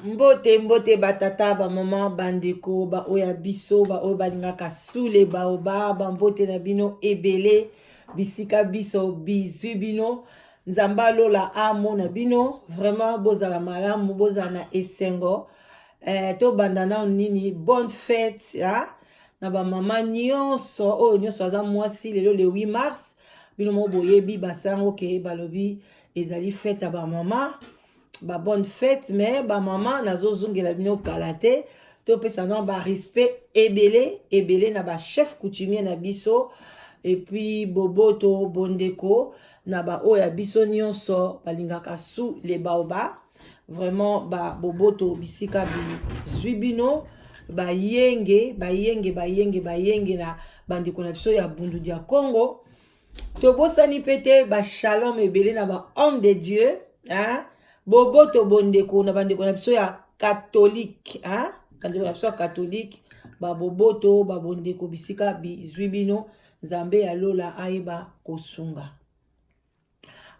Mbote mbote batata ba maman bandeko ba oya biso ba oyo balingaka sule baoba ba mbote na bino ebele bisika biso bizwi bino nzamba lola amo na bino vraiment bozala malamu bozala na esengo to bandana nini bonne fête na ba mama nyonso oyo nyonso aza mwasi lelo le 8 mars bino mo boyebi basango ke balobi ezali fête ya ba mama ba bonne fête mais ba maman nazo zungela bino kalate to pesa na ba respect ebele na ba chef coutumier na biso et puis boboto bondeko na ba oya biso nyonso balingaka sous les baoba vraiment ba boboto bisika bi zwibino ba yenge na bandeko na biso ya bundu dia Congo to bosani pete ba shalom ebele na ba homme de Dieu boboto bondeko na bandeko na biso ya catholique bandeko na biso ya catholique ba boboto ba bondeko bisika bizwi bino nzambe ya lola ayeba kosunga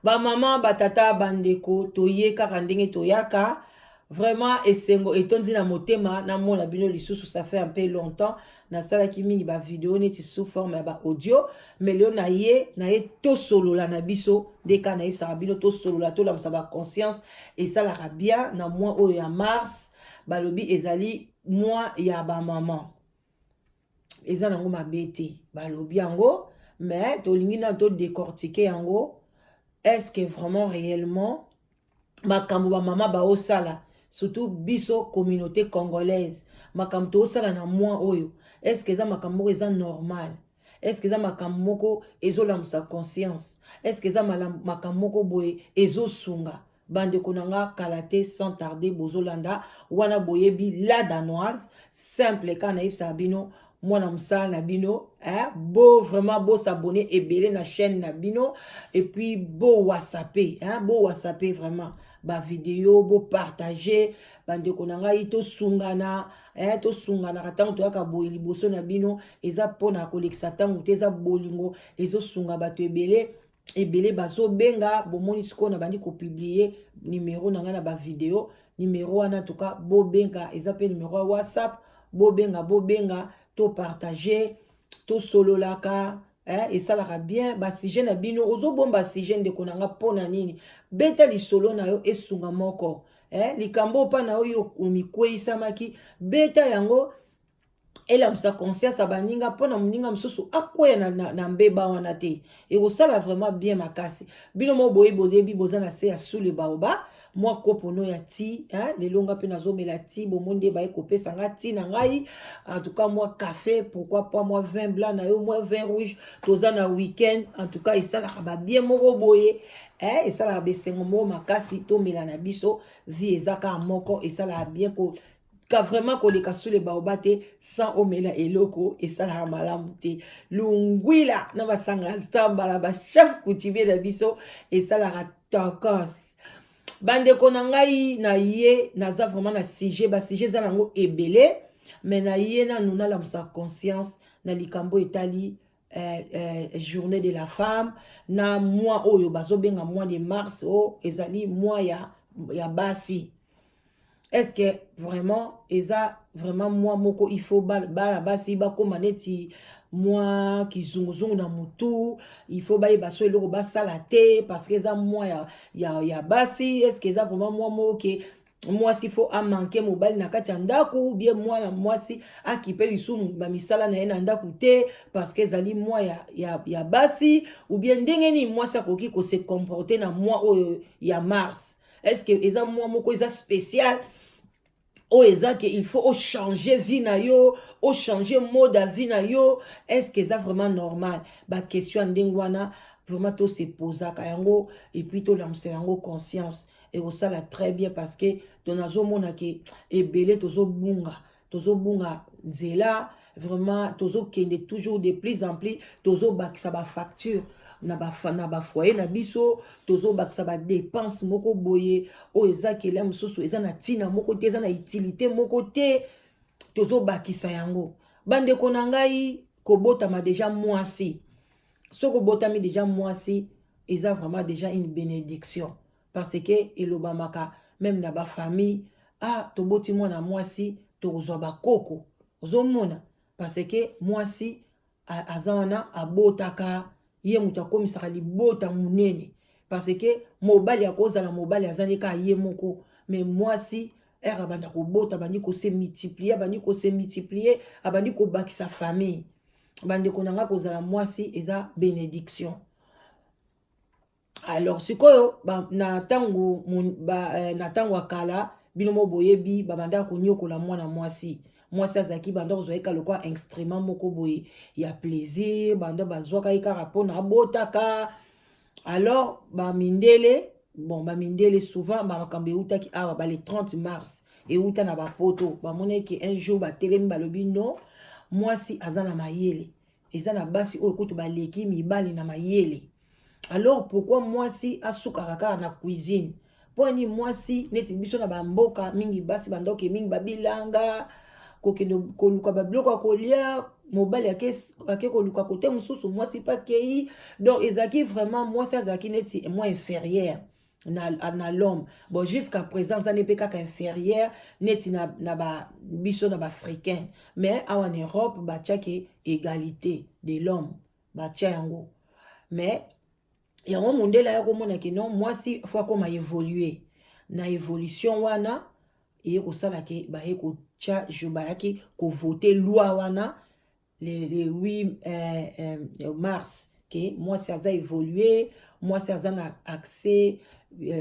ba mama batata bandeko toye kaka ndenge toyaka vraiment esengo etondi na motema na mona bino lisusu ça fait un peu longtemps na sala ki mingi ba vidéo neti sous forme ya ba audio mais leo na ye to solola na biso deka na yebisa bino to solola to la ba conscience et ça la bien na mois o ya mars balobi ezali mois ya ba maman eza nango mabete balobi yango mais to lingi na to décortiquer yango est-ce que vraiment réellement makambo ba mama ba osala surtout biso communauté congolaise makambo to osala na mois oyo est-ce que ça makambo eza normal est-ce que ça makambo moko ezolamusa conscience est-ce que ça makambo moko boye ezosunga bande konanga kalate sans tarder bozolanda wana boyebi la danoise simple kana yebisa bino mwana musala na bino bo vraiment bo s'abonner ebele na chaîne na bino et puis bo whatsappé bo whatsappé vraiment ba vidéo bo partager bande konanga ito sungana to sungana katango to yaka boye liboso na bino eza pona kolekisa tango teza bolingo ezo sunga bato ebele bazo benga bomoni siko na bandi ko publier numéro na nga na ba vidéo numéro wana to ka bo benga eza pe numéro WhatsApp bo benga to partager to sololaka et ça la bien ba sujet na bino ozo bomba sujet de konanga pona nini beta li solo na yo esunga moko likambo pa na yo omikweisa maki beta yango ela msa conscience abaninga pona muninga msusu akwena na mbeba wana te et osala vraiment bien makasi bino mo boye bozebi bozana se ya sous le baoba moi kopono ya ti lelonga pe nazomela ti bomonde baye kopesa nga ti na ngai en tout cas moi café pourquoi pas moi vin blanc na yo moi vin rouge toza na week-end en tout cas isala ba bien moko boye isala besengo mo makasi to mela na biso vie ezaka moko isala bien ko ka vraiment ko leka sous les baobate sans omela eloko esala malamu te lungwila na basanga samba la ba chef coutumier na biso esala tokos bande konangai na ye naza vraiment na sujet ba sujet za nango ebele mais na ye na nuna la musa conscience na likambo etali journée de la femme na mois oyo bazo benga mois de mars ezali mois ya basi. Est-ce que vraiment eza vraiment moi moko il faut bala basi ba komaneti moi kizunguzungu na mutu il faut ba baso eloko ba salate parce que eza moi ya basi est-ce que eza vraiment moi moke moi s'il faut a manquer mobile na kati ndaku ou bien moi na moi si akipe lisumu ba misala na ena ndaku te parce que ezali moi ya basi ou bien ndenge ni moi ça koki ko se comporter na moi oyo ya mars est-ce que eza moi moko eza spécial il faut changer vie na yo, changer mode de vie na yo, est-ce que c'est vraiment normal? Ba question ndengwana vraiment to se posa kayango et puis to lamse yango conscience et ça là très bien parce que ton azomona ke ebele tozo bunga nzela vraiment tozo kende toujours de plus en plus tozo bakisa ba facture na ba foyer na biso tozo bakisa ba dépense moko boye o ezaki la mususu eza na tina moko te eza na utilité moko te tozo bakisa yango bande kona ngai kobotama déjà mwasi soko botami déjà mwasi eza vraiment déjà une bénédiction parce que elobamaka même na ba famille ah toboti mwana mwasi tokozwa bakoko ozomona parce que mwasi aza wana abotaka ye mutu akomisaka libota munene parce que mobali akozala mobali azali ka ye moko mais mwasi ere abanda kobota bandi kose multiplier abandi kobakisa famille bandeko na nga kozala mwasi eza bénédiction. Alors sikoyo na tango akala bino mo boyebi babanda konyokola mwana mwasi azaki banda kozwaika lokwa instrument moko boye ya plaisir banda bazwaka ikaka mpona abotaka. Alors bamindele souvent bamakambo eutaki awa le 30 mars euta na bapoto bamonaki un jour batelemi balobi non mwasi aza na mayele eza na basi oyo kutu baleki mibali na mayele. Alors pourquoi mwasi asukaka kaka na cuisine poni mwasi neti biso na bamboka mingi basi bandoke mingi babilanga kokende koluka babiloko ya kolia mobali ake koluka kote mosusu mwasi pa kei donc ezaki vraiment mwasi azalaki neti moins inférieur na l'homme. Bon jusqu'à présent ça n'est pas kaka inférieur neti na biso na africain mais en Europe batiaki égalité de l'homme batia yango mais yango mondela ya komona ke non mwasi faut koma évoluer na évolution wana et kosala ke ba ko tia jobayaki ko voter loi wana le 8 mars que mwasi aza évoluer mwasi aza na accès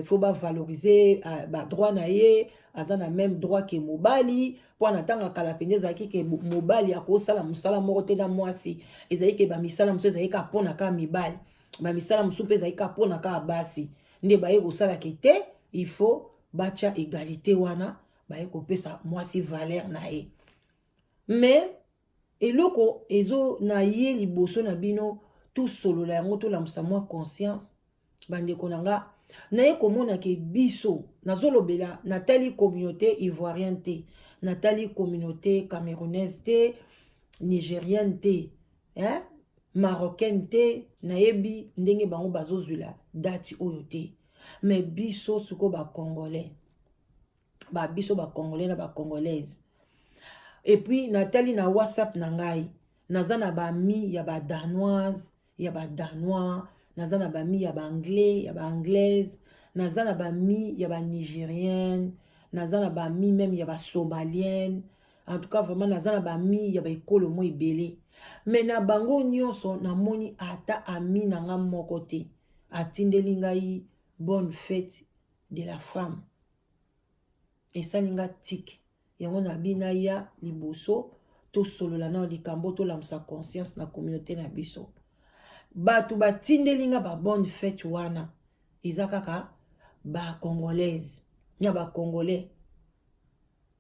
faut ba valoriser ba droit na ye aza na même droit que mobali po na tanga kala pendeza ki ke mobali akosala musala moko te na mwasi ezali ke ba misala muso ezali ka pona ka mibali ba misala muso pe ezali ka pona ka basi nde ba ye kosala ke te il faut bacha égalité wana ba ye kopesa mwasi valeur na ye. Mais eloko ezo na ye liboso na bino tout solo la yango to la mwa conscience bandeko nanga na ye komona ke biso nazolobela natali communauté ivoirienne te natali communauté camerounaise te nigérienne te marocaine te nayebi ndenge bango bazozwila dati oyo te mais biso suko ba congolais na ba congolaise. Et puis natali na WhatsApp nangai naza na ba mi ya ba danoise ya ba danois naza na ba mi ya ba anglais ya ba anglaise naza na ba mi ya ba nigérienne naza na ba mi même ya ba somalienne en tout cas vraiment naza na ba mi ya ba ekolo mo ebele mais na bango nyonso namoni ata ami nanga moko te atindeli ngai bonne fête de la femme esalinga tik yango na bina ya liboso to solola na likambo to lamsa conscience na communauté na biso batu batindelinga ba bonne fête wana eza kaka ba congolaise na ba congolais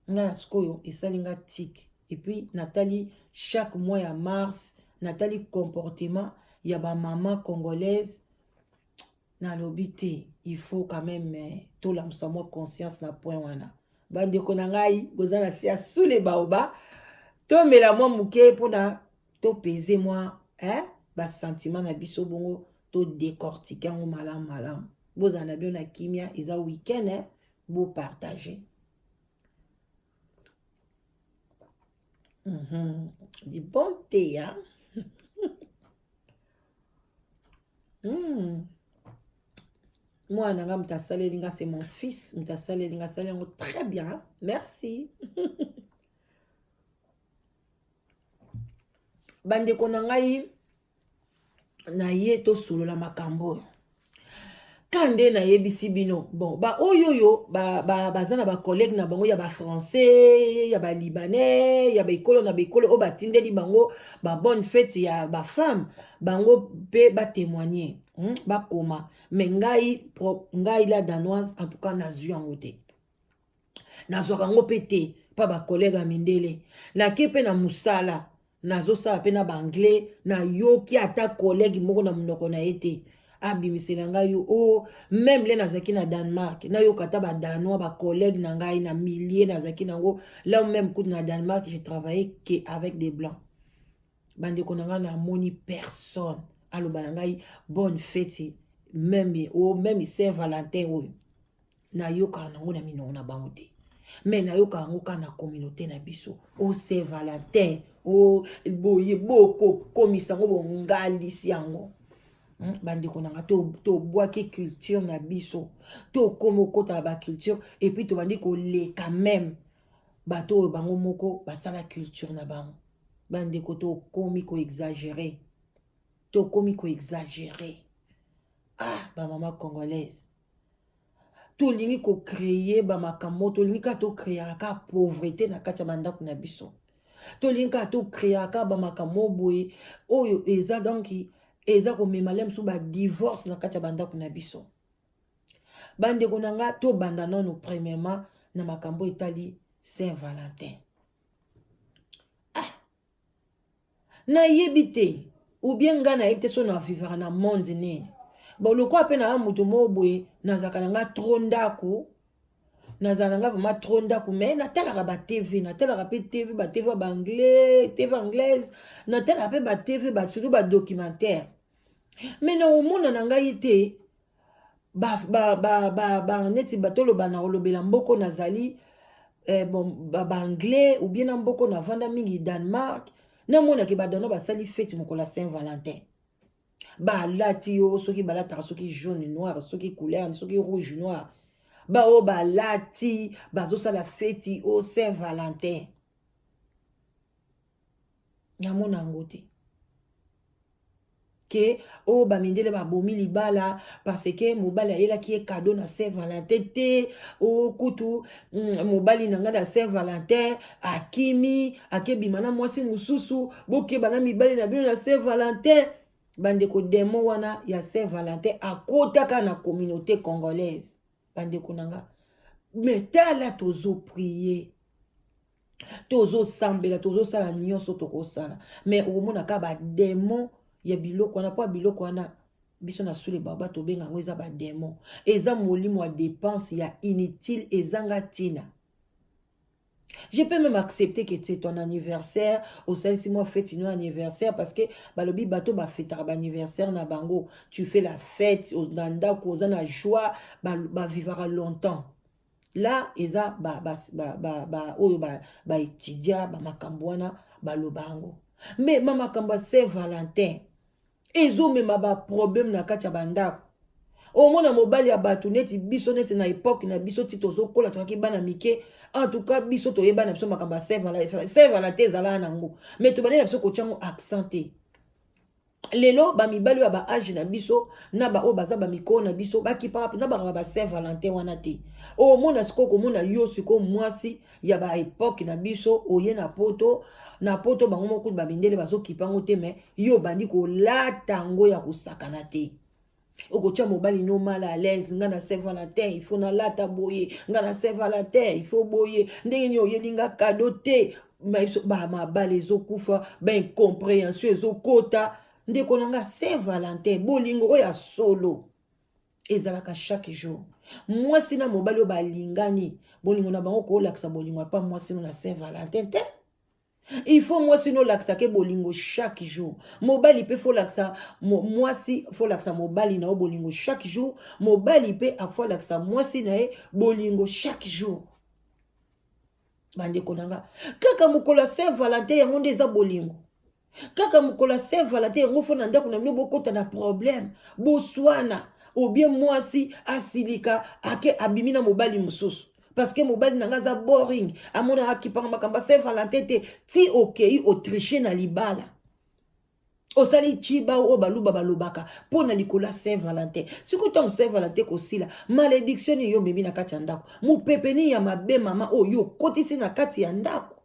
na skoyo esalinga tik. Et puis natali chaque mois ya mars natali comportement ya ba maman congolaise na lobité il faut quand même to lamsa moi conscience na point wana bandeko na ngai bozana sia sous les baoba to mela moi muke pona to peser moi ba sentiment na biso bongo to décortiquer ngo malam bozana bien na kimia eza week-end bo partager du bon thé Moi, Nanga Mtasalelinga, c'est mon fils. Mtasalelinga, Salengo, très bien. Merci. Bande konangai na ye to solo la makambo. Kande na yebisi bino. Bon, ba oyoyo, bazana ba collègue na bango ya ba français, ya ba libanais, ya ba ekolo na ba ekolo o ba tindeli bango ba bonne fête ya ba femme, bango pe ba témoigner. bakoma mais ngai la danoise en tout cas nazwi yango te nazwaka yango mpe te mpa bakolega mindele nake mpe na mosala nazosala mpe na baanglais nayoki ata kolege moko na monoko na ye te abimisela ngai yo o même le nazalaki na Danemark nayoka ata badanois bakolege na ngai na millier nazalaki nango là même kutu na Danemark j'ai travaillé que avec des blancs bandeko na ngai namoni personne aloba na ngai bonne fête même Saint-Valentin oyo nayokaka nango na minoko na bango te mais nayoka yango kaka na communauté na biso o Saint-Valentin o boye bokokomisa yango bongalisi yango bandeko nanga tobwaki culture na biso tokoma okota na baculture et puis tobandi koleka même bato oyo bango moko basala culture na bango bandeko tokomi koexagere bamama congolaise tolingi kocreye bamakambo tolingi kaka tocreaka pauvreté na kati ya bandako na biso tolingi kaka tocreaka bamakambo boye oyo eza donc eza komema le mosusu badivorce na kati ya bandako na biso bandeko na nga tobanda nano premièrement na makambo etali Saint-Valentin nayebi te ou bien nga nayebi te so na vivaka na monde nini bolokwa mpe na moto moko boye nazalaka na nga tro ndako nazala na nga vraiment tro ndako mais natalaka batv natalaka mpe tv batv ya baanglais tv anglaise natalaka mpe batv surtout badocumentaire mais na omona na ngai te neti batoloba na olobela mboko nazali baanglais ou bien na mboko na vanda mingi Danemark namonaki badano basali fete mokola Saint-Valentin balati yo soki balataka soki jaune noir soki couleur soki rouge noir bao balati bazosala feti au Saint-Valentin namona yango te ke o bamindele babomi libala parce que mobali ayelaki ye cadeau na Saint-Valentin te o kutu mobali na nga na Saint-Valentin akimi akebima na mwasi mosusu bokeba na mibali na bino na Saint-Valentin bandeko demo wana ya Saint-Valentin akotaka na communauté congolaise bandeko nanga mais tala tozo prier tozo sambela tozo sala nyonso tokosala mais omona ka ba demo ya biloko wana po biloko wana biso na sule baba tobenga ngo eza ba demo eza molimo wa dépense ya inutile ezanga tina. Je peux même accepter que c'est ton anniversaire, au sein si moi fête une anniversaire parce que balobi bato ba fêter anniversaire na bango, tu fais la fête aux danda causa na joie, ba vivra longtemps. Là eza ba étudia ba makambwana ba lobango. Mais mama kamba Saint-Valentin ezo mema ba problème na kati ya bandako. Au moins mobali ya batu neti biso neti na époque na biso ti tozo kola to ki bana mike en tout cas biso to yeba na biso makamba Saint-Valentin zala nango mais to bana biso ko tiango accenté lelo ba mibali ya ba âge na biso na ba o baza ba miko na biso ba ki pa na ba Saint-Valentin wana te au moins siko ko mona yo siko mwasi ya ba époque na biso oye na poto bango moko ba bindele bazo kipango te mais yo bandi ko latango ya kusakana te. Okotia mobali no mal à l'aise nga na Saint-Valentin il faut na lata boye nga na Saint-Valentin il faut boye ndenge nyo yelinga cadeau te ba mabale ezokufa ba incompréhension ezokota ndeko nanga Saint-Valentin bolingo oya solo ezalaka chaque jour mwasi na mobali o balingani bolingo na bango ko laksa bolingo pa mwasi no na Saint-Valentin te. Il faut moi sinon laksa ke bolingo chaque jour. Mobali pe faut laksa moi si faut laksa mobali na bolingo chaque jour. Mobali pe a faut laksa moi si na bolingo chaque jour. Bande konanga. Kaka mukola Saint-Valentin yango ndeza bolingo. Kaka mukola Saint-Valentin yango fo na ndako na mino bokota na problème. Boswana ou bien moi si asilika ake abimina mobali mususu. Parce que mobali nanga za boring amona akipanga makamba Saint-Valentin te ti okei Autriche na libala osali chiba o baluba balobaka pona likola Saint-Valentin siko tong Saint-Valentin ko sila malédiction yo memi na kati ya ndako mupepeni ya mabe mama o yo kotisi na kati ya ndako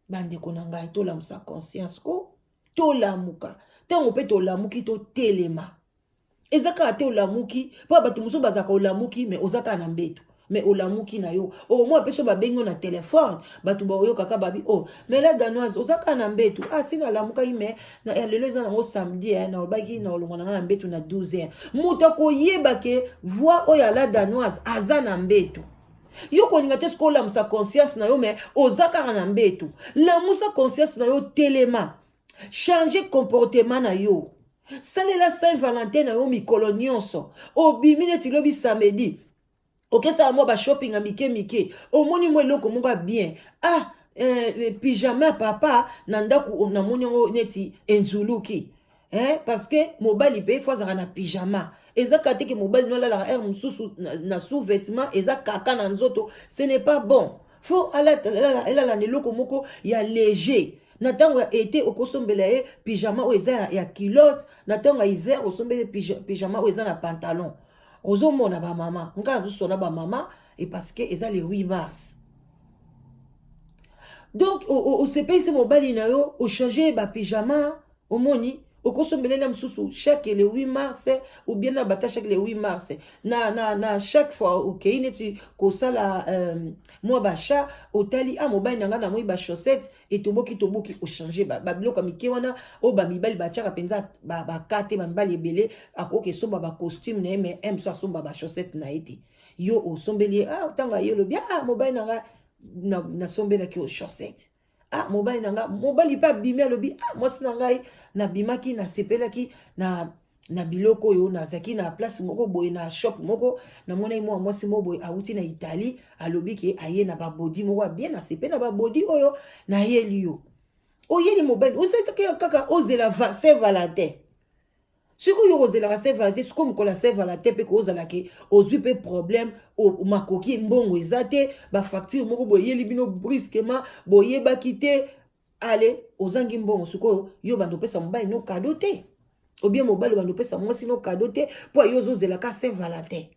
bande konanga tola musa conscience ko tola muka tango pe to lamuki to telema ezaka ate olamuki po bato muso bazaka olamuki mais ozaka na mbeto mais olamuki na yo o moi peso ba bengo na téléphone bato ba oyo kaka babi oh mais la danoise ozaka na mbeto ah sina lamuka mais na lelo eza na samedi na obaki na olonga na mbeto na 12h muta ko yeba ke voix oya la danoise aza na mbeto yo koninga te sko la musa conscience na yo mais ozaka na mbeto la musa conscience na yo telema changer comportement na yo salela Saint-Valentin na yo mikolo nyonso obimi neti lobi samedi okesala mwa ba shopping a mike omoni mwa eloko moko bien ah le pyjama papa na ndako na moni yango neti enzuluki parce que mobali pe fois azaka na pyjama ezaka te ke mobali no lalaka mosusu na sous-vêtement eza kaka na nzoto ce n'est pas bon faut elala na eloko moko ya léger na tango ya été okosombela ye pyjama oyo eza ya kilote na tango ya hiver osombele pyjama oyo eza na pantalon ozomona ba mama nka nazosona ba mama et parce que eza le 8 mars donc osepelisi mobali na yo ochange ba pyjama omoni okosombele na msusu chaque le 8 mars ou bien na bata chaque le 8 mars na chaque fois okay neti kosala moi bacha otali mobali nanga na moi ba chaussette et toboki ochange ba biloko mike wana o ba mibali ba tchaka penza ba kate ba mibali ebele akoke somba ba costume na mais aime so somba ba chaussette na ete yo osombeli tanga yo lo bien mobali nanga na sombela ki o chaussette mobali nanga mobali pa bimi alobi mwasi na ngai na bimaki na sepelaki na biloko yo na zaki na place moko boye na shop moko na mona mo mwasi mo boye auti na Italie alobi ki aye na ba body moko bien na sepela ba body oyo na yeli yo oyeli mobali osaki kaka ozela Saint-Valentin siko yo ozela Saint-Valentin siko mukola Saint-Valentin pe ko ozala ke ozwi pe problème o makoki mbongo ezate ba facture moko boye yeli bino brusquement boye ba kite ale ozangi mbongo siko yo bando pesa mobali no cadeau te ou bien mobali bando pesa mwasi no cadeau te po yo zozela ka Saint-Valentin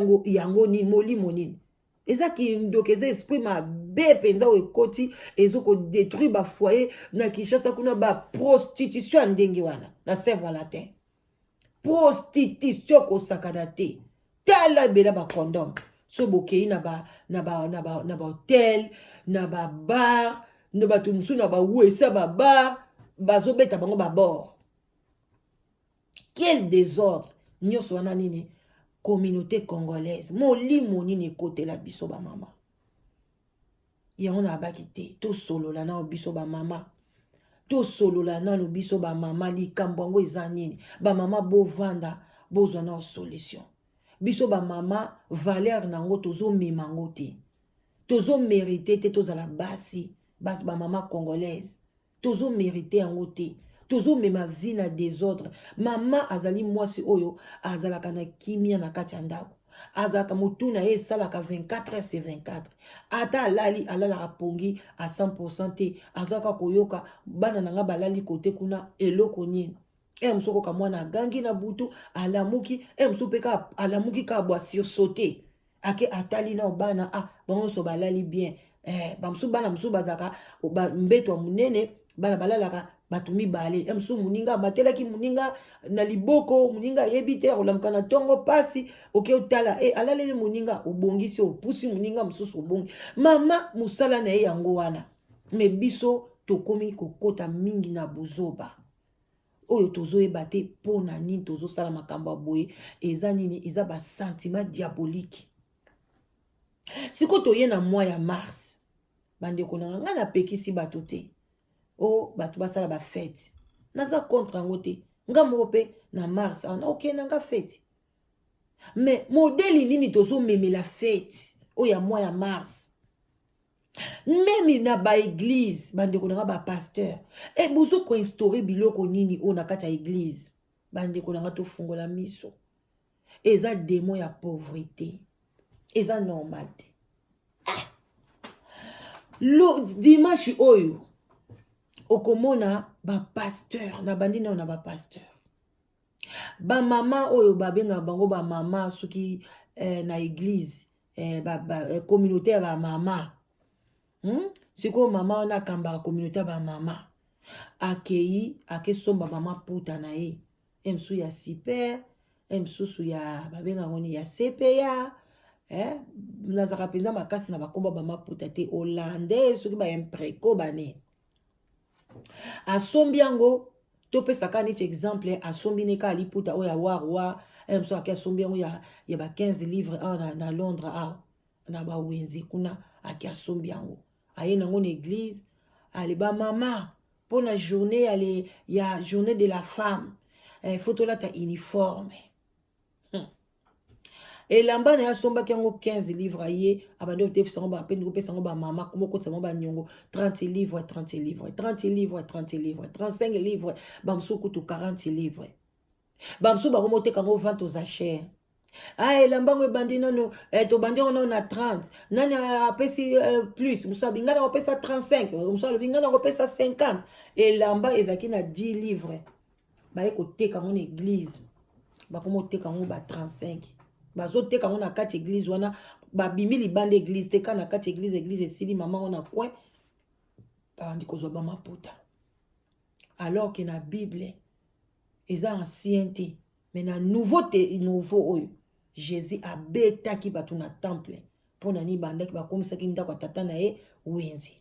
ngo yango ni molimo nini eza ki ndokeza esprit ma be penza o ekoti ezoko détruire ba foyer na Kinshasa kuna ba prostitution ndenge wana na Saint-Valentin prostitution ko sakana te tala bela ba condom so bokei na ba hotel na ba bar na ba tumsu na ba wesa ba bar bazobeta bango ba bord quel désordre nyonso wana nini communauté congolaise molimo nini côté la biso ba mama yango na baki te to solo la na biso ba mama to solo la na no biso ba mama likambo ngo eza nini ba mama bovanda bozwa na solution biso ba mama valeur nango tozo mimango te tozo mérité te tozala basi ba mama congolaise tozo mérité yango te tozo mema vie na désordre mama azali mwasi oyo azalaka na kimia na kati ya ndako azalaka mutuna ye salaka 24 sur 24 ata alala pongi à 100% te azalaka koyoka bana nanga balali kote kuna eloko nini msoko ka mwana gangi na butu alamuki msopeka alamuki ka bwa sursauter ake atali na bana bango so balali bien bamsu bana msu bazaka mbeto munene bana balalaka bato mibale msu muninga batelaki muninga na liboko muninga yebite olamuka na tongo pasi otala alaleli muninga obongisi opusi muninga msusu obongi mama musala na ye yango wana me biso tokomi kokota mingi na buzoba oyo tozoyeba te pona nini tozosala makambo ya boye eza nini eza ba sentiment diabolique siko toye na mois ya mars bandeko na nga na pekisi bato te bato basala ba fête naza contre yango te nga moko pe na mars na nga fête mais modeli nini tozomemela fête oyo ya mois ya mars même na ba église bandeko na nga ba pasteur bozo ko instaurer biloko nini o na kati ya église bandeko na nga tofungola miso eza démon ya pauvreté eza normal te dimanche oyo okomona ba pasteur na bandi na ba pasteur ba mama oyo babenga bango ba mama soki na église communauté ya ba mama siko mama na kamba communauté ya ba mama akei akesomba bamaputa na ye emsu ya super emsusu ya babenga ngoni ya CPA nazaka mpenza makasi na bakomba bamaputa te hollandais soki baimpreko bane asombi yango topesaka neti exemple asombi neka aliputa oyo awarwa emso ake asombi yango ya ba 15 livres na Londres na bawenzi kuna ake asombi yango aye nango na église ale bamama mpo na journée ya journée de la femme faut tolata uniforme elamba na ye asombaki yango 15 livres ye abandi otefisa yango bapendi kopesa yango bamama komo okotisa yango baniongo 30 livres 30 livres 30 livres 30 livres 35 livres bamosusu kutu 40 livres bamosusu bakoma oteka yango vente aux achères elamba yango ebandi nano tobandi yango nano na 30 nani apesi plus mosusu abinga na kopesa 35 mosusu alobinga na kopesa 50 elamba ezalaki na 10 livres baye koteka yango na église bakoma oteka yango ba 35 bazoteka yango na kati église wana babimi libanda église teka na kati église esili mama wana coin babandi kozwa bamaputa alors que na bible eza ancien te mais na nouveau oyo jésus abetaki bato na temple mpo na nibandaki bakomisaki ndako ya tata na ye wenzi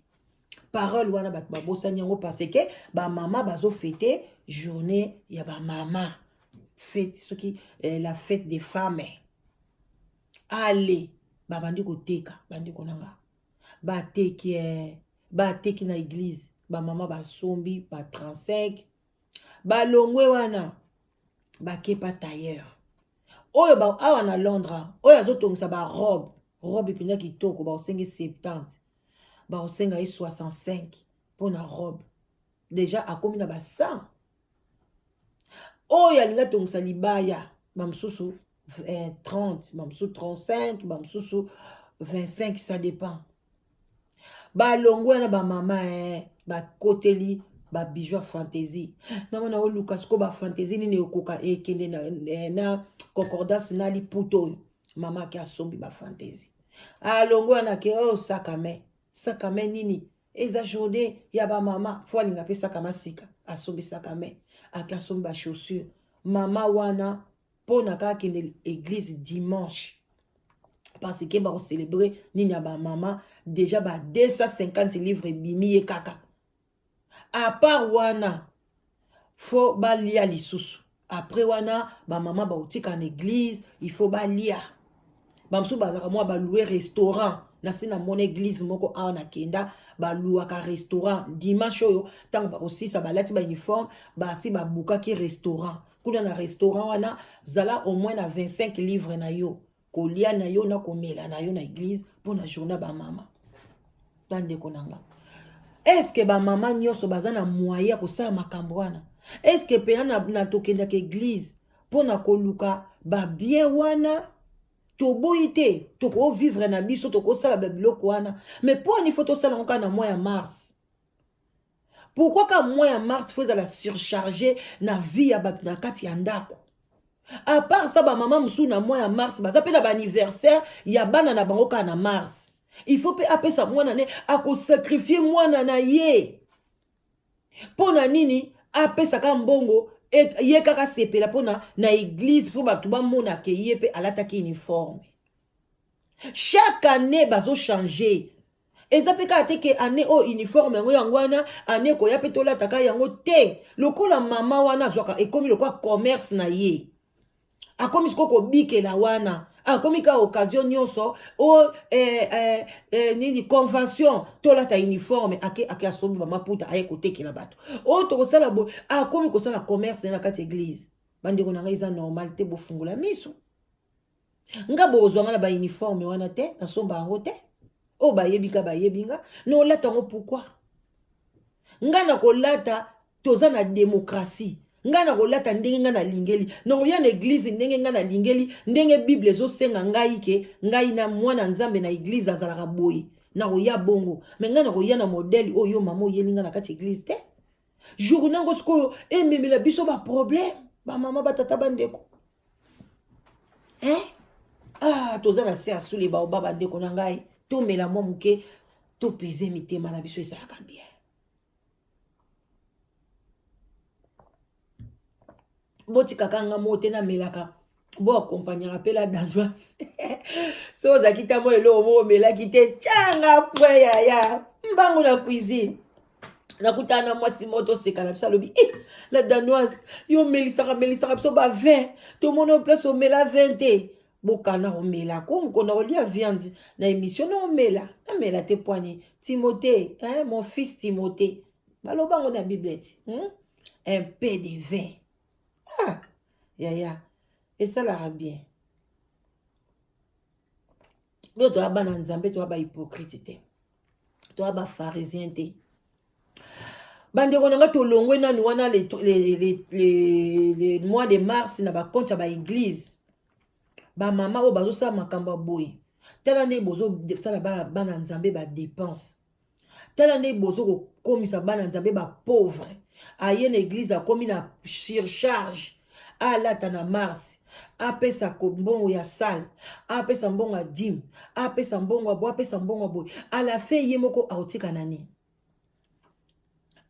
parole wana bato babosani yango parce que bamama bazofete journée ya bamama fête soki la fête des femmes ale babandi koteka bandeko nanga bateki na église bamama basombi ba 35 balongwe wana bakepa tailleur oyo awa na Londres oyo azotongisa robe ependa kitoko baosengi 70 baosenga ye 65 mpo na robe deja akomi na ba100 oyo alinga tongisa libaya bamosusu 30 bamosusu 35 bamosusu 25 ça dépend balongwe na bamama bakoteli babijou fantaisie namona oluka siko bafantaisie nini ekoka ekende na concordance na liputa oyo mama ake asombi bafantaisie alongwe na ke sakame nini eza journée ya bamama fo alinga mpe sakama sika asombi sakame ake asombi bachaussure mama wana mpo na kaka kende église dimanche parce que bakocélébre nini ya bamama déjà ba 250 livres ebimi ye kaka à part wana faut balia lisusu après wana bamama baotika na église il faut balia bamosusu bazaka mwa balouer restaurant nasi na mona église moko awa na kenda baluaka restaurant dimanche oyo ntango bakosisa balati bauniforme basi babukaki restaurant kuna na restaurant wana zala au moins na 25 livres na yo kolia na yo na komela na yo na église mpo na journée bamama bandeko nanga est-ce que bamama nyonso baza na moyen kosala makambo wana est-ce que pena na tokendaka église mpo na koluka babien wana toboyi te tokovivre na biso tokosala babiloko wana mais mpo ani fo tosala ngo kaka na mois ya mars pourquoi ka mois ya mars fo ezala surcharge na vie ya bato na kati ya ndako à part ça bamama mosusu na mois ya mars baza mpe na baanniversaire ya bana na bango kaka na mars il faut mpe apesa mwana ne akosakrifie mwana na ye mpo na nini apesaka mbongo ye kaka sepela mpo na église mpo bato bamonake ye mpe alataki uniforme chaque année bazochange eza mpe kaka te ke année oyo uniforme yango wana année koya mpe tolataka yango te lokola mama wana azwaka ekomi lokola commerce na ye akomi siko kobikela wana akomi ka occasion nyonso o nini convention tolata uniforme ake asombi bamaputa aye kotekela bato oyo tokosala boye akomi kosala commerce na kati église bandeko na ngai eza normal te bofungola miso nga bozwanga na bauniforme wana te nasomba yango te oyo bayebika bayebinga nolata yango pourquoi nga na kolata toza na démocratie nga na kolata ndenge nga na lingeli nakoya na église ndenge nga na lingeli ndenge bible ezosenga ngai ke ngai na mwana nzambe na église azalaka boye nakoya bongo me nga nakoya na modele oyo mama oyeli nga na kati église te jour nango sikoyo ememela biso baproblème bamama batata bandeko toza na se asuli baoba bandeko na ngai tomela mwa moke topeze mitema na biso ezalaka bien boti kakanga mote na melaka bo accompagner pe la dangereuse so za kita mo elo mo melaki te changa pwe ya mbango na cuisine nakutana mwasi moto seka na biso alobi la danoise yo melisaka biso ba 20 to mono place o mela 20 te bokana omela comme kona olia viande na émission na omela te poigné Timothée mon fils Timothée balobango na biblette un peu de vin ya et ça la bien mais toi ba na nzambe toi ba hypocrite te toi ba pharisien te bande konanga to longwe nani wana les mois de mars na ba compte ba église ba mama o bazo sa makamba boy tala ne bozo sala bana nzambe ba dépense tala ne bozo ko komisa bana nzambe ba pauvre aye na église a komi na surcharge alata na mars apesa kombongo ya sale apesa mbongo ya dim apesa mbongo ya bo apesa mbongo ya boy ala fe ye moko autika nani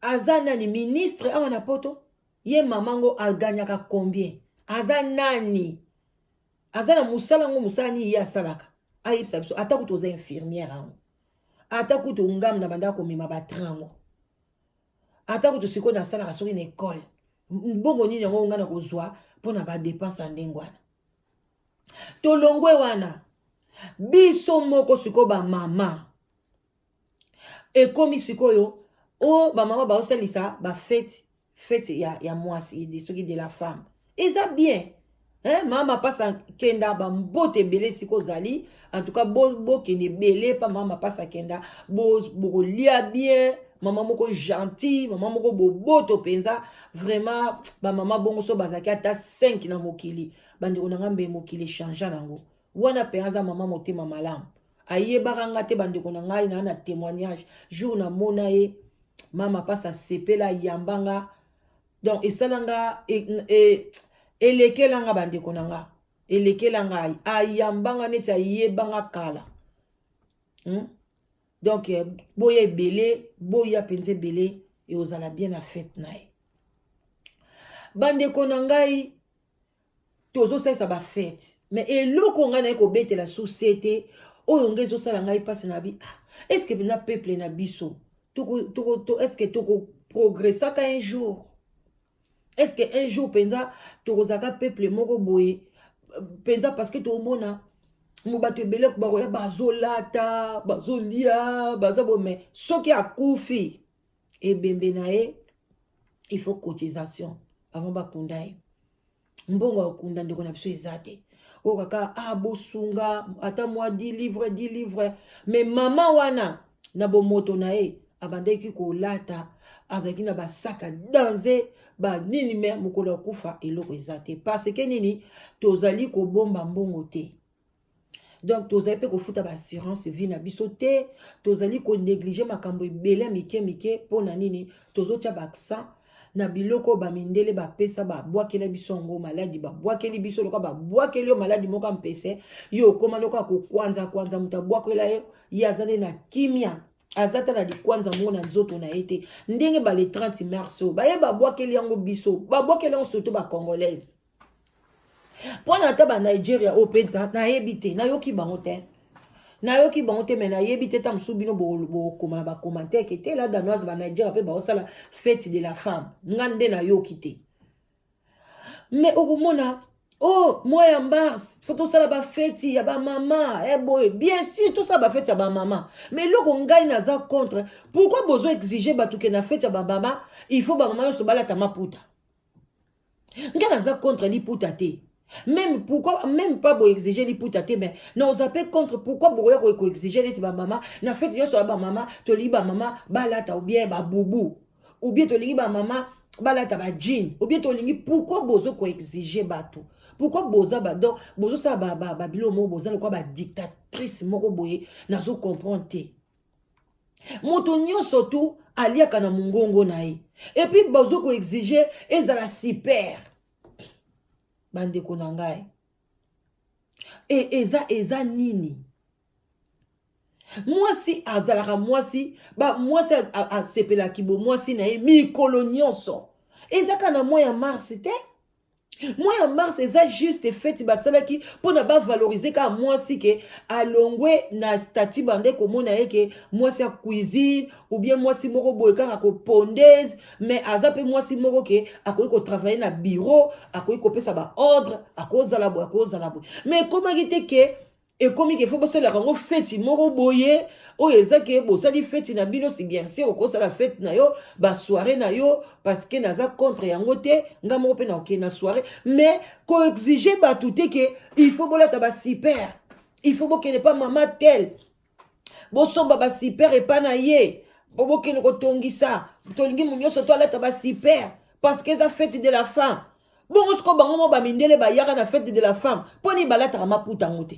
aza nani ministre awa na poto ye mamango aganyaka combien aza nani aza na musala ngo musala ni ye asalaka ayebisa biso ata kutu oza infirmière ango ata kutu ngamu na banda komema batrango ata kutu sikoyo nasalaka soki na ekole bongo nini yango nga na kozwa mpona badepense ya ndenge wana tolongwe wana biso moko sikoyo bamama ekomi sikoyo o bamama baosalisa bafete ya mwasi soki de la femme eza bien mama pasa kenda bambote ebele siko ozali en tout cas bokende ebele pa mama pasa kenda bokolia bien mama moko gentil mama moko boboto penza vraiment bamama bongo so bazaki ata 5 na mokili bandeko na ngambe mokili change nango wana penza mama motema malamu ayebaka nga te bandeko na ngai na témoignage jour na mona ye mama pasa sepela yambanga donc esalanga elekelanga bandeko na nga elekelanga ayambanga neti ayebanga kala donc boya ebele boya penza ebele e ozala bien na fête na ye bandeko na ngai tozosalisa bafete mais eloko ngai naye kobetela société oyo ngai ezosala ngai mpasi na bi est-ce que na peuple na biso est-ce que toko progressaka un jour est-ce que un jour penza tokozaka peuple moko boye penza parce que tomona mo bato ebele bakoya bazolata bazolia bazabo mais soki akufi ebembe na ye il faut cotisation avant bakunda ye mbongo akunda ndeko na biso eza te o kaka bosunga ata mwa 10 livres mais mama wana na bomoto na ye abandeki kolata azaki na basaka danse banini me mokolo akufa eloko eza te parce que nini tozali kobomba mbongo te donc tozali pe kofuta baassurance vie na biso te tozali konéglige makambo ebele mike mpona nini tozotia baccent na biloko bamindele bapesa babwakela biso ngo maladi babwakeli biso loka babwakeli yo maladi moko mpese yo okoma loka kokwanza moto abwakela yo ye aza nde na kimia azata na likwanza mongo na nzoto na ye te ndenge bale 30 mars oyo baye babwakeli yango biso babwakeli yango surtout bacongolaise mpona ata banigeria oyo mpe nayebi te nayoki bango te me nayebi te ta mosusu bino bokoma na bacommentaire ke te la danoise banigeria mpe baosala fête de la femme nga nde nayoki te mais okomona mois ya mars faut tosala bafeti ya bamama boye bien sûr tosala bafeti ya bamama mais eloko ngai naza contre pourquoi bozo exige bato ke na feti ya bamama il faut bamama nyonso balata maputa ngai naza contre liputa te même pourquoi même pas bo exiger liputa te mais naoza pe contre pourquoi boya ko exiger neti bamama na feti nyonso ya bamama tolingi bamama balata ou bien babubu ou bien tolingi bamama balata bajin ou bien tolingi pourquoi bozo ko exiger bato pourquoi boza donc bozo sa bilo mo boza le quoi ba dictatrice moko boye nazo comprendre te moto nyonso tu aliaka na mungongo na ye et puis bozo ko exiger ezala super bandeko na ngai eza nini mwasi azalaka mwasi asepelaki bo mwasi na ye mikolo nyonso ezaka na mois ya mars te Moi en mars c'est juste fait basalaki pour ne pas valoriser ka moi si que alongwe na statut bande komona yeke moi si cuisine ou bien moi si moko boye kaka ko pondeuse mais azape moi si moko ke akoki ko travailler na bureau akoki ko pesa ba ordre akozala boye mais comment kite ke et comme il faut passer la rango fête moko boye o ezake bo sali fête na bino si bien sûr ko sala fête na yo ba soirée na yo parce que naza contre yango te nga moko pe na ok na soirée mais ko exiger ba tout que il faut bolata ba super il faut que ne pas maman tel bo somba ba super et pas na ye bo ke no ko tongisa tolingi munyo so to alata ba super parce que ça fête de la femme bon on se ko bango mo ba mindele ba yaka na fête de la femme poni balata ma puta ngote.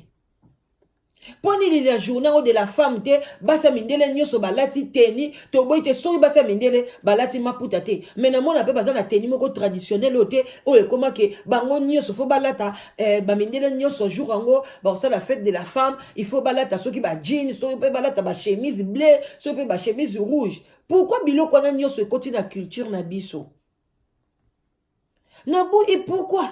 Poni la journée de la femme te basa mindele nyoso balati teni to boy te sori basa mindele balati maputa te mais na mona pe baza na teni moko traditionnel ote o e koma ke bango nyoso fo balata ba mindele nyoso jour ango ba ça la fête de la femme il faut balata soki ba jean soki pe balata ba chemise bleue soki pe ba chemise rouge pourquoi biloko na nyoso e koti na culture na biso na bo et pourquoi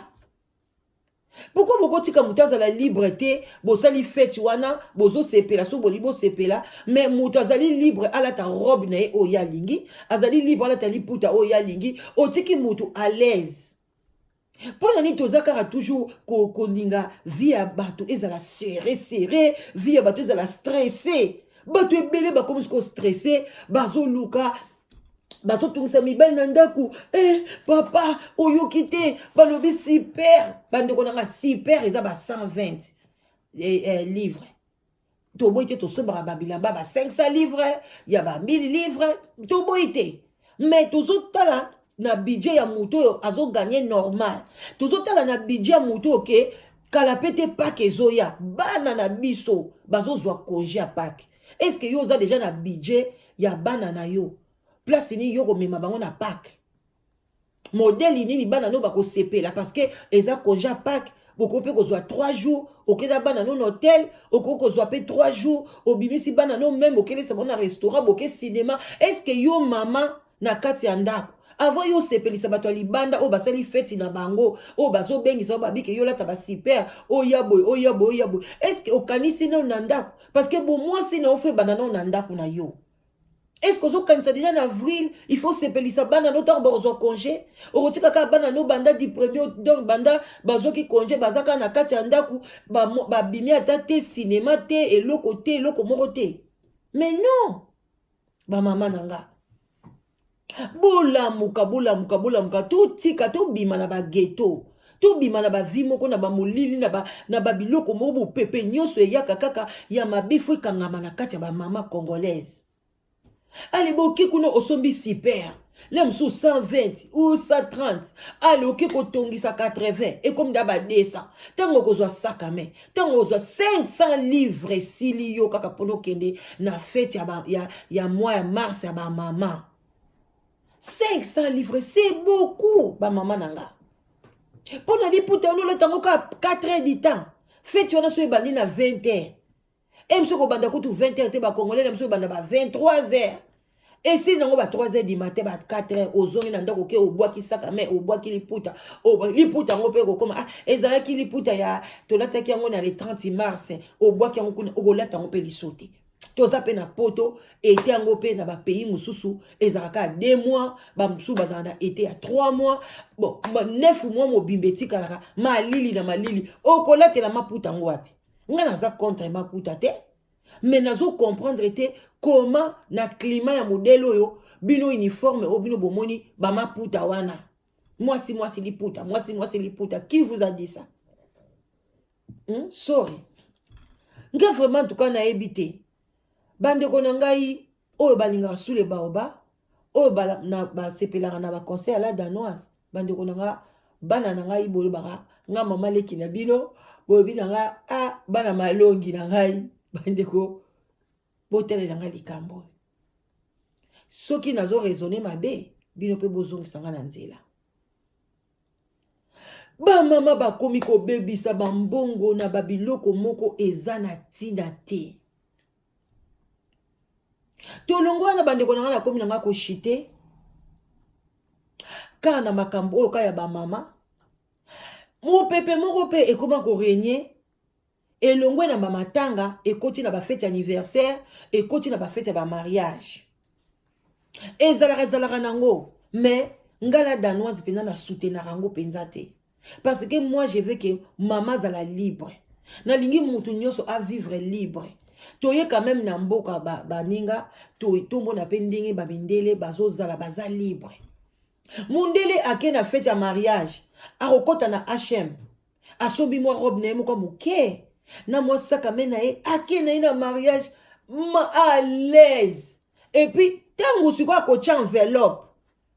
tika mutaza la liberté bosali fête wana bozo sepela so bolibo sepela mais mutazali libre ala ta robe na o ya lingi azali libre ala ta liputa o ya lingi otiki mutu à l'aise pona ni tozaka toujours ko ninga via bato ezala serré via bato ezala stressé bato ebele ba comme ko stressé bazo luka baso tungisa mibali na ndaku papa oyoki te balobi super bandeko nanga super eza ba 120 livres toboyi te tosombaka babilamba ba 500 livres ya ba 1000 livres toboyi te mais tozotala na budget ya moto oyo azoganye normal tozotala na budget ya moto oyo ke kala pe te pake ezoya bana na biso bazozwa congé ya pake est ce que yo oza déjà na budget ya bana na yo place ni yo komema bango na Pâques modèle nini bana no bako sepela parce que eza congé à Pâques boko pe kozwa 3 jours okenda bana no hôtel oko kozwa pe 3 jours obimisi bana no même okele sa na restaurant boke cinéma est-ce que yo mama na kati ya ndako avant yo sepelisa bato ya libanda o basali fête na bango o bazo bengisa babike yo lata ba super o yaboy est-ce que okanisi no na ndako parce que bon moi si na ofe bana no na ndako na yo. Est-ce que vous avez déjà en avril, il faut se payer ça bana no temps bozo congé. Au tika ka bana no banda di premier donc banda bazo ki congé bazaka na kati andaku ba bimi ata te cinéma te et loko moko te. Mais non. Ba mama nanga. Bola muka tout tika to bima na ba ghetto. To bima na ba vi moko na ba molili na ba biloko moko pepe nyoso ya kaka ya mabifu kangama na kati ya ba mama congolaise. Allez, boki kuno osombi super. L'aime sous 120 ou 130. Allez, ok, kotongi sa 80. Et comme d'abord 200. Tango kozwa sakame. Tango kozwa 500 livres sili yo kaka pono kende na fête ya mois ya mars ya ba maman. 500 livres, c'est beaucoup, ba maman nanga. Pona li puta ono le tango ka 4 heures du temps. Fête yon so ebandi na 20 heures. Et monsieur Kobanda Koutou 20 heures, te ba Congolais, monsieur Banda ba 23 heures. Et si nango ba 3 heures du matin, ba 4 heures, au zone nanda koke au bois qui sakame, au bois qui liputa, au liputa ngo pe ko koma ah ezala ki liputa ya to lata ki ngo na le 30 mars, au bois ki ngo ko lata ngo pe lisote. To zape na poto été ngo pe na ba pays mususu ezala ka 2 mois, ba musu bazanda été à 3 mois. Bon, 9 mois mo bimbeti kala malili na malili. O ko lata la maputa ngo wapi. Nga naza contre maputa te mais nazo comprendre te comment na climat ya modèle oyo bino uniforme o bino bomoni ba maputa wana moi si liputa qui vous a dit ça sorry nga vraiment en tout cas na ebité bande ko ngai oyo balinga sous les baoba oyo ba sepelanga na ba conseil à la danoise bande ko nga bana ngai bolo baka nga mama leki na bino bobi nanga bana malongi na ngai bandeko botele nanga likambo soki nazo raisonner mabe bino pe bozongisa nga na nzela ba mama ba komi ko bebisa ba mbongo na babiloko moko eza na tina te tolongo na bandeko nanga na komi nanga ko chite kana makambo oyo kaya ba mama Mo pepe moko pe ekoma ko régner elongwe na ba matanga ekoti na ba fête anniversaire ekoti na ba fête ba mariage ezalaka nango mais ngala danoise pena na soutenir yango penza te parce que moi je veux que maman zala libre na lingi mutu nyonso a vivre libre toye quand même na mboka baninga to mona pe ndenge babendele bazozala baza libre mundele ake na fête ya mariage akokota na HM asobi mwa robe na ye moko moke na mwa saka me na ye ake na ye na mariage à l'aise et puis tango sikoyo akotia enveloppe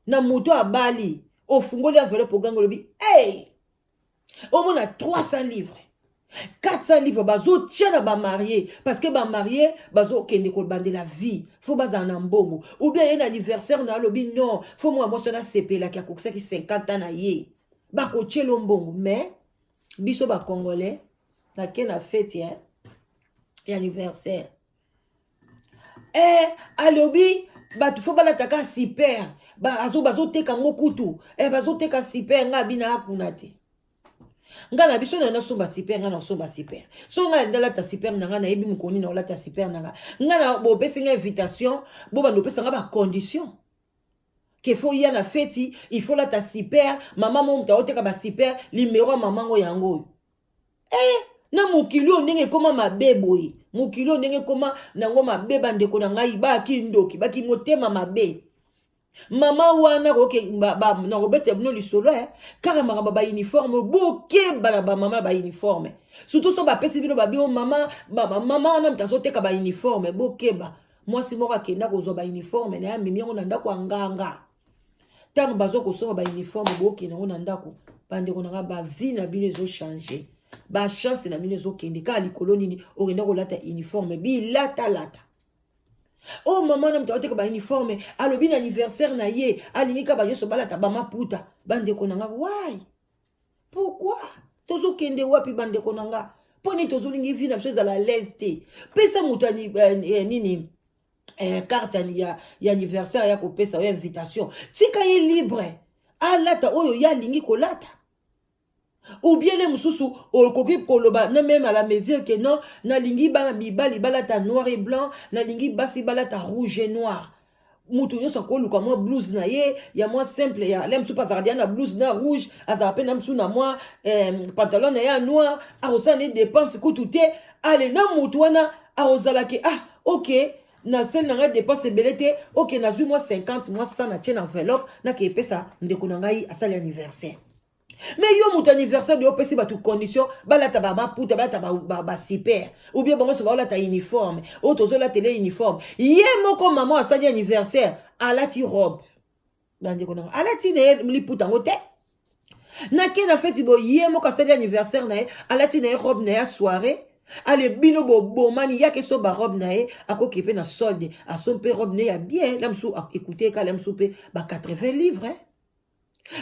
na moto abali ofungoli enveloppe ogango lobi hey omona 300 livres 400 livres bazotia na bamarié parce que bamarié bazokende kolbande la vie faut bazala na mbongo ou bien ye na anniversaire na alobi non faut mwa mwasi na sepelaki akokisaki 50 ans na ye bakotielo mbongo mais biso bacongolais nake na fête ya anniversaire alobi bato fo balataka super bazoteka ngo kutu bazoteka super nga bina akuna te nga na biso na somba super nga na somba super so nga ndalata super na nga na yebi mukoni na olata super na nga na bopesi nga invitation bo bando pesa nga ba condition que faut y na fête il faut lata super mama mo mta oteka ba super numéro mama ngo yango na mukilo ndenge koma mabeboyi mukilo ndenge koma nango mabeba ndeko na ngai baki ndoki baki motema mabe mama wana koke na robete bino lisolo kaka makamba ba uniforme boke bala ba mama ba uniforme surtout so ba pesi bino ba bio mama na mtazoteka ba uniforme boke ba mwasi moko akenda kozwa ba uniforme na ya mimi yango na ndako nganga tango bazo kosoma ba uniforme boke nango na ndako bandeko na ba vie na bino ezo changer ba chance na bino ezo kende ka likolo nini okenda kolata uniforme bi lata oh maman na mtaoteka ba uniforme alobi na anniversaire na ye alinika ba yoso balata ba maputa bandeko nanga why pourquoi tozo kende wapi bandeko nanga poni tozo lingi vi na biso za la leste pesa mutani nini carte ya anniversaire ya kopesa ya invitation tika ye libre alata oyo ya lingi kolata ou bien les mususu okoki koloba na même à la mesure que non na lingi bana bibali balata noir et blanc na lingi basi balata rouge et noir mutu nyoso koluka moi blouse na ye ya moi simple ya lem supa zardia na blouse na rouge azape na msu na moi pantalon na ya noir arosane dépense kutute ale na mutu wana arozalaki OK na sel na dépense belete OK na zui moi 50 moi 100 na tien enveloppe na ke pesa ndeko na ngai asali anniversaire. Mais yo mon anniversaire de opesi ba tout condition balata ba maputa balata ba super ou bien bango se ba ta uniforme o tozo la télé uniforme ye moko maman asali anniversaire alati robe bande ko na alati ne liputa ngote na ke na fête bo ye moko asali anniversaire na alati ne robe na ya soirée ale bino bo mani yake so ba robe na ye akokipe na solde a son pe robe ne ya bien la msou écouter ka la msou pe ba 80 livres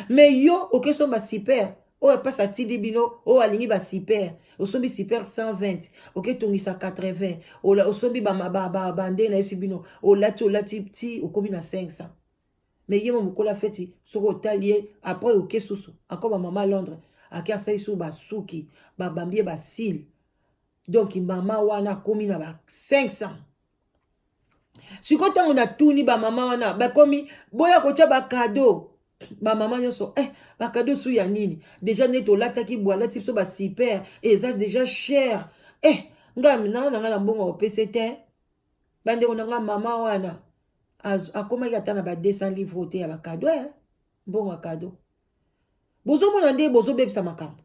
mais yo ok so ba super o passe à tidi bino o alingi ba super o sombi super 120 ok tongisa 80 o sombi ba bande na yesi bino o lati petit o komi na 500 mais yemo mukola feti soko talie après ok susu encore ba mama Londres akia sai su ba suki ba bambie ba sil donc mama wana komi na ba 500 sikotango na tuni ba mama wana ba komi boya kocha ba cadeau ba maman nyonso ba cadeau sou ya nini déjà neto lataki boala tipso ba super et ça déjà cher ngam na mbongo PCT bande konanga mama wana akoma ya tana ba 200 livres te ya ba cadeau mbongo cadeau bozo mona nde bozo bebisa makambo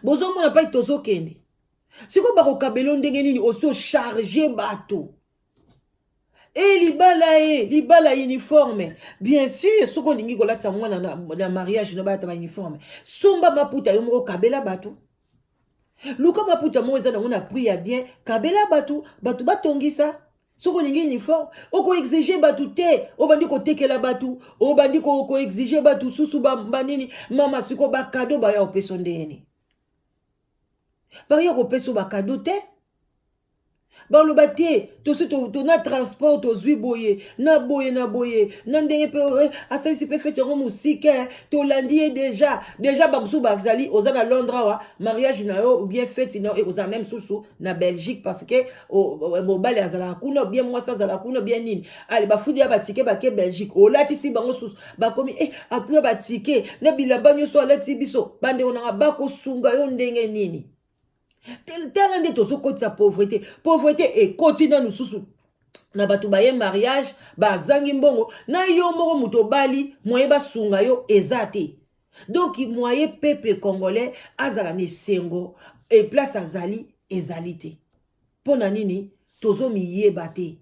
bozo mona pa tozo kende siko ba ko kabelo ndenge nini oso charger bateau et libala uniforme bien sûr ce qu'on dit kolata mwana na mariage no bata ba uniforme somba maputa yo moko kabela bato luka maputa mo eza na prix ya bien kabela bato batongisa ce qu'on dit uniforme oko exiger bato te obandi ko tekela bato obandi ko exiger bato susu banini mama siko ba cadeau ba ya opeso ndeni ba ya ko peso ba cadeau te baloba te na transport tozwi boye na boye na ndenge mpe asalisi mpe fete yango mosike tolandi ye déjà bamosusu bazali oza na Londres awa mariage na yo ou bien fete na yo ekozala na mosusu na Belgique parce que mobali azalaka kuna ou bien mwasi azalaka kuna ou bien nini ale bafundi ya batike bake Belgique olatisi bango susu bakomi atuna batike na bilamba nyonso alati biso bandeko nanga bakosunga yo ndenge nini. Tala nde tozokotisa pauvreté. Pauvreté ekoti na nususu na bato baye mariage bazangi mbongo na yo moko muto bali moye basunga yo eza te. Donc moye peuple congolais azala ne sengo e place azali ezali te. Pona nini tozomiyeba te.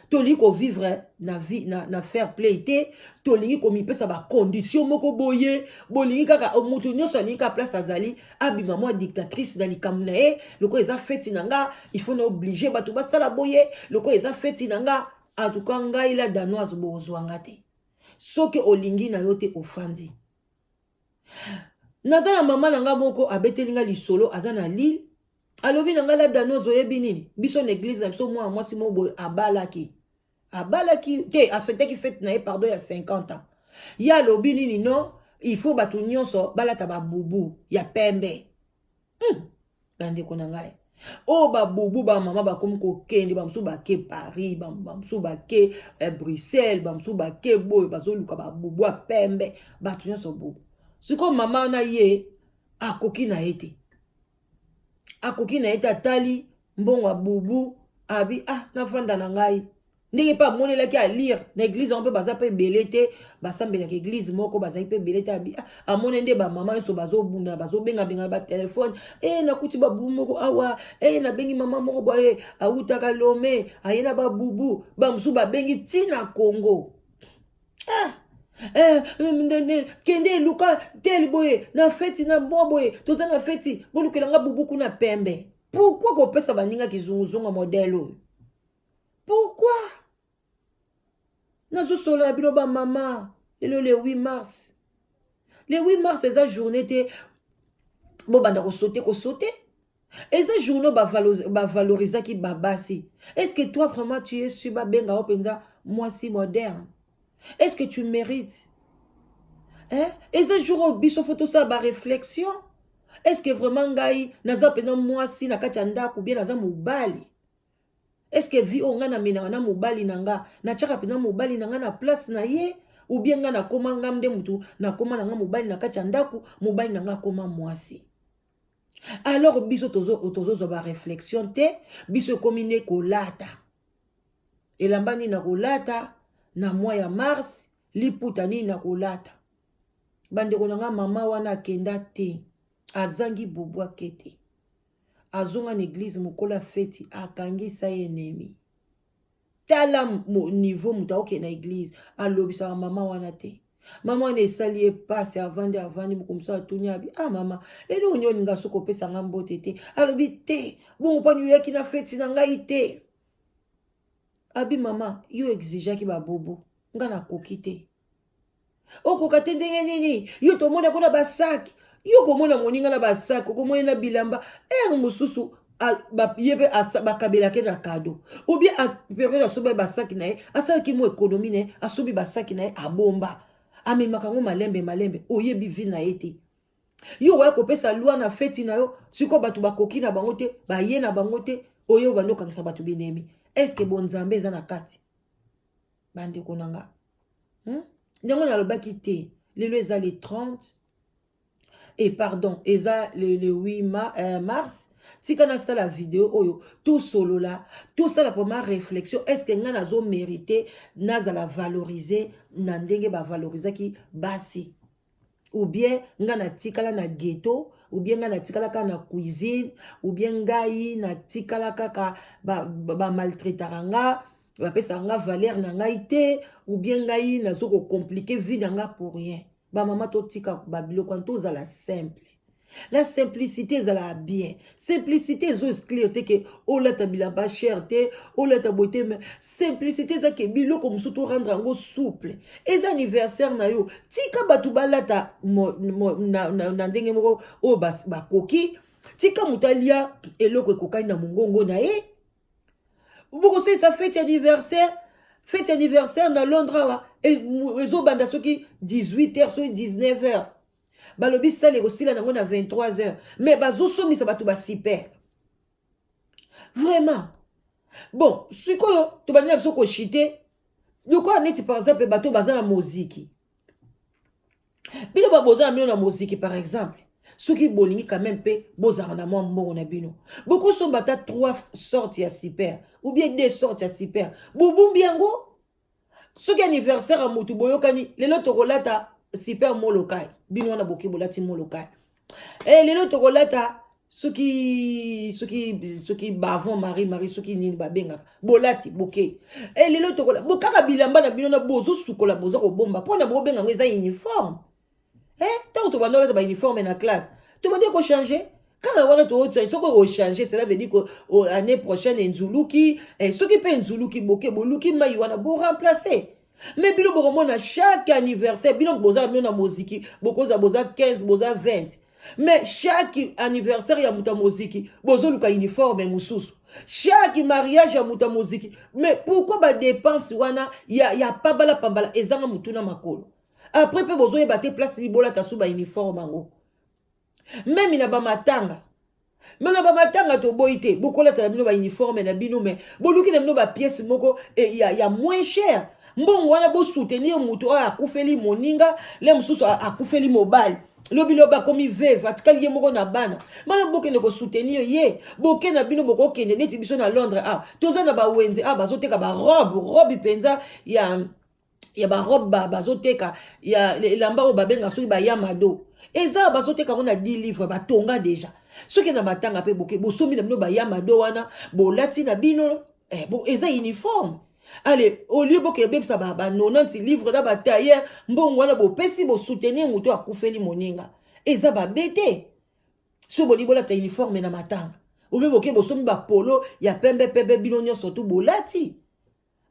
Tolingi ko vivre na vie na fair play te, tolingi ko mipesa ba condition moko boye, bolingi kaka mutu nyonso alingi ka place azali, abima moi dictatrice na likambo na ye, loko eza feti nanga, il faut na obliger bato basala boye, loko eza feti nanga, en tout cas ngai la danoise bozwanga te. Soki olingi na yo te ofandi. Nazala mama nanga moko abetelinga lisolo azana Lille. Alobi nanga la danoise oyebi nini biso na église na biso moi mwasi mo boye abalaki te afetaki fete na ye pardon ya 50 ans ya alobi nini non il faut batu nyonso balata babubu ya pembe bandeko na ngai o babubu ba mama bakomi kokende bamosusu bake Paris bamosusu bake Bruxelles bamosusu bake boye bazoluka babubu ya pembe batu nyonso bubu siko mama na ye akoki na ye te. Akoki na eta tali mbongo bubu abi na fanda na ngai ndenge pa monelaki a lire na église on peut baza pe belete basambela ke église moko baza pe belete abi amone nde ba mama so bazo bunda bazo benga ba téléphone nakuti ba bubu moko awa na bengi mama moko boye awutaka Lomé ayena ba bubu ba musu ba bengi tina Congo kende luka tel boye na feti na boye toza na feti bolukelanga bubu kuna pembe. Pourquoi ko pesa baninga kizunguzunga modèle? Pourquoi? Nazo solo na bino ba mama le 8 mars. Le 8 mars eza journée te bo banda ko sauter. Eza journée ba valoriser ki babasi. Est-ce que toi vraiment tu es sur ba benga openza moi si moderne? Est-ce que tu mérites? Et ce jour au biso photo ça ba réflexion. Est-ce que vraiment ngai naza pena moi si na kati ndako bien naza mobali? Est-ce que vi onga na mena na mobali nanga na chaka pena mobali nanga na place na ye ou bien nga na koma ngamde mutu na koma nanga mobali na kati ndako mobali nanga koma mwasi? Alors biso tozo ba réflexion te biso komine kolata. Elambani na kolata na mois ya mars liputa nini na kolata bandeko nanga mama wana kenda te azangi bubu akete azonga na église mokola feti akangisa ennemi tala niveau muta oke na église alobisa mama wana te mama wana esali passe avandi mukomsa atunyabi mama ele onyoni ngaso kopesa ngambote te alobi te bon pani yaki na feti na ngai te. Abi mama, yo exijaki ba bobo, nga na koki te. Okoka te ndenge nini, yo tomona kuna basaki, yo komona moninga na basaki, komona na bilamba, mususu yebe bakabela ke na kado. Ou bien apere na sobe basaki na ye, asalaki mo ekonomi na ye, asobi basaki na ye abomba. Amemaka ngo malembe, oyebi vi na ye te. Yo wa kopesa lwa na feti na yo, siko batu bakoki na bango te, baye na bango te, oyo bando kangisa batu binemi. Est-ce que bon Nzambe eza na kati? Bande konanga. Ndengo na lobaki te. Lelo eza le 30. Et pardon, eza le 8 mars. Tika na sala vidéo oyo. Tout solo là. Tout ça la première réflexion. Est-ce que nga nazo mérité naza la valoriser na ndenge ba valoriser ki basi? Ou bien nga na tikala na ghetto, ou bien nga na tikala ka na cuisine, ou bien ngai na tikala kaka ba maltraitaranga, ba pesa nga valeur na ngai te, ou bien ngai na zo ko compliquer vie na nga pour rien. Ba mama to tika ba biloko to za la simple. La simplicité est la bien. Simplicité est clair que o la tabila pas cher te, o la tabote mais simplicité est que bilo comme surtout rendre en souple. Et anniversaire na yo, tika batu balata na ndenge moko o ba koki, tika mutalia eloko ekokai na mungongo na ye. Vous savez, ça fête anniversaire dans Londres, et ils ont bandé ceux qui 18h, ceux 19h. Balobi sale aussi là, on a 23h. Mais bazo somi ça va tout bas super. Vraiment. Bon, ce que tu vas dire, c'est que chité. De quoi on est par exemple, bateau bazar la musique. Bino ba boza amino na musique par exemple. Ceux qui bolingi quand même pe bozara na moi mbongo na bino. Beaucoup sont bata 3 sortes ya super ou bien 2 sortes ya super. Boubou biango. Ceux qui anniversaire à mutu boyokani, lelo tokolata super molokai. Bino wana boki bolati molokai. Et lelo tokolata ceux qui bavon Marie, ceux qui nini babenga bolati boke. Et lelo tokola bokaka bilamba na bino na bozo sukola bozo ko bomba pona bo benga ngeza uniforme. Tant que tu vas dans uniforme dans la classe, tu vas dire qu'on change. Quand on va changer, cela veut dire que l'année prochaine, Nzuluki, ceux qui paient Nzuluki, Boluki, Maïwana, pour remplacer. Mais bilo à chaque anniversaire, bilo boza na moziki, bokoza boza 15, boza 20. Mais chaque anniversaire, il y a muta moziki, bozo luka uniforme mususu. Chaque mariage, il y a muta moziki. Mais pourquoi ba dépense wana, y a pas bala pambala, ezanga mutuna makolo. Après, peu besoin de battre place libola tasuba uniforme bango. Même il n'a pas matanga. Mais n'a pas matanga to boité. Beaucoup là t'as ba uniforme na bino mais boluki na bino ba pièce moko et il y a moins cher. Mbon wana bo soutenir muto a kufeli moninga, le msusu a kufeli mobile. Lobilo ba komi veve atikali ye moko na bana. Mana boke ne ko soutenir ye. Boke na bino boko kende neti biso na Londres toza na ba wenze bazoteka ba robe penza ya ba robe bazoteka ya lamba o babenga soki ba yamado eza bazoteka on a 10 livres batonga déjà soki na matanga pe boke bosomi na bino ba yamado wana bolati na bino eza uniforme. Allez, au lieu boke bebsa ba 90 livres da ba tailleur mbongo wana bo pesi bo soutenir muto akufeli moninga eza ba bete so boli bola ta uniforme na matanga ou be boke bosomi ba polo ya pembe bino nyonso tu bolati.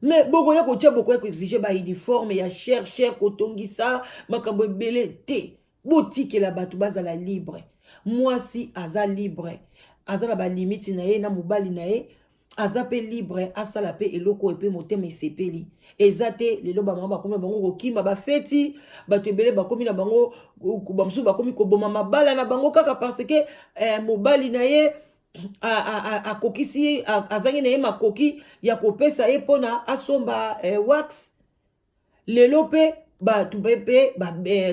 Mais beaucoup ya ko tia beaucoup ya ko exiger ba uniforme ya cher kotongisa makambo ebele te boutique la batu bazala libre. Moi si aza libre aza ba limite na ye na mobali na ye aza pe libre asala pe eloko epe motema esepeli ezate lelo ba mama bakomi bango kokima ba feti batu ebele bakomi na bango bamsu bakomi koboma mabala na bango kaka parce que mobali na ye akokisi azangi na ye makoki ya kopesa ye pona asomba wax lelo pe batu pepe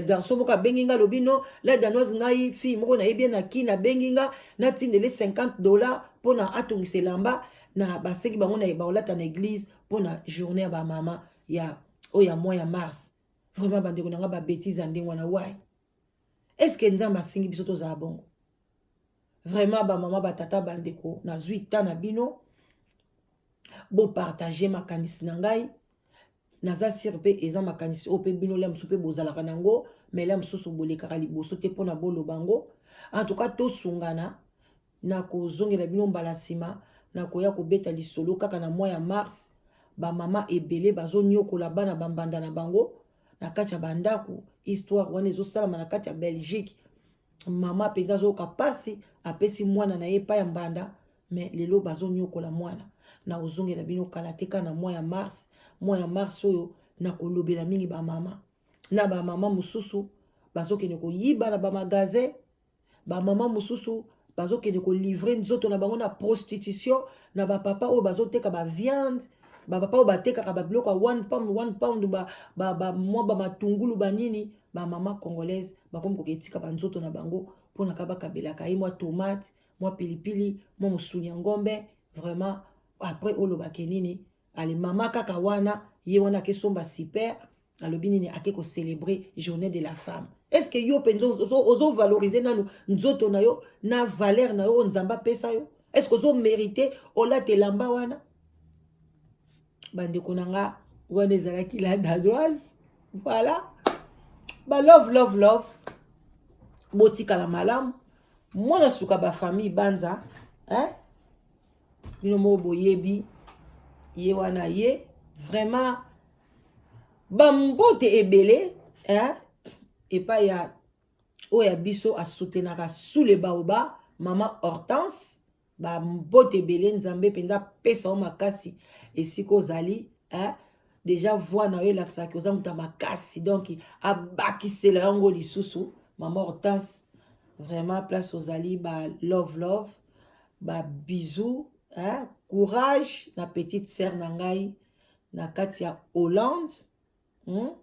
garçon moko abengi nga lobi no la danoise ngai fille moko na ye bien na kina bengi nga natindele $50 pona atongisa elamba na basengi bango na ye baolata na église pona journée ya bamama ya oya mois ya mars. Vraiment bandeko na nga babétise ya ndenge wana wai est-ce que nzambe asengi biso tozala bongo? Vraiment ba mama ba tata bandeko na zuita na bino bo partager makanisi na ngai naza sir pe eza makanisi o pe bino la msupe bozala kanango mais la msusu bolekaka liboso te pona bolo bango. En tout cas to sungana na ko zongela bino mbala sima na ko ya ko beta lisolo kaka na mois ya mars ba mama ebele bazo nyokola bana bambanda na bango na kati ya bandako histoire wana ezo salama na kati ya Belgique. Mama penza zo kapasi apesi mwana na ye pa ya mbanda mais lelo bazo nyokola mwana na ozongela bino kalateka na mois ya mars oyo na kolobela mingi ba mama na ba mama mususu bazo kene ko yiba na ba magasin ba mama mususu bazo kene ko livrer nzoto na bango na prostitution na ba papa oyo bazo teka ba viande ba papa oyo bateka ka ba biloko 1 pound ba mwa ba matungulu banini ba mama congolaise bakomi koketika ba nzoto na bango pona ka bakabelaka ye mwa tomate mwa pilipili mwa musuni ya ngombe. Vraiment après olobake nini ale mama kaka wana ye wana kesomba super alobi nini ake ko célébrer journée de la femme. Est-ce que yo penzo ozo valoriser nanu nzoto na yo na valeur na yo nzamba pesa yo? Est-ce que ozo mériter olate lamba wana? Bandeko nanga wana ezalaki la danoise. Voilà. Ba love botika la malamu mwana suka ba famille banza bino mo boyebi ye wana ye vraiment bambote ebele et pas ya oya biso a soutenaka sous le baoba mama Hortense ba mbote belé nzambe penza pesa o makasi esiko ozali hein déjà voix na yo laksa ki oza muta makasi donc abakisela yango lisusu maman Hortense vraiment place ozali ba love ba bisous hein courage na petite sœur na ngai na kati ya Hollande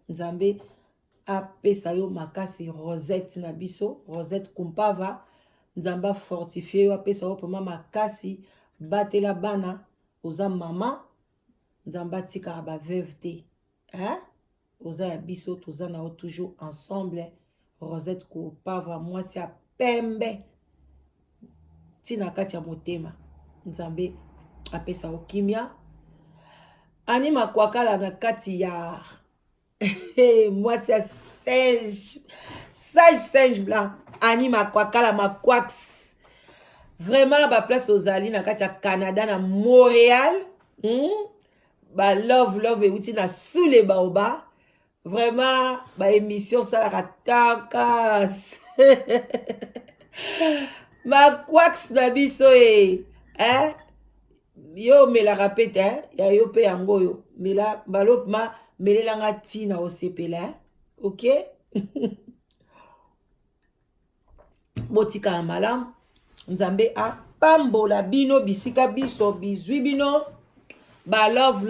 nzambe apesa yo makasi Rosette na biso Rosette Kumpava nzamba fortifié yo apesa yo pema makasi batela bana oza mama nzamba tika ba veuve te hein oza ya biso toza na yo toujours ensemble Rosette Kumpava mwasi ya pembe tina kati ya motema nzambe apesa yo kimia ani makwakala na kati ya mwasi ya sage singe blanc ani makwakala makwax vraiment ba place ozali na kati ya Canada na Montréal ba love euti na sous les baobas vraiment ba émission salaka takas makwax na biso hein yo melaka pe te ya yo pe yango yo mela balopema melelanga tina osepela ok botika malamu nzambe apambola bino bisika biso bizwi bino ba love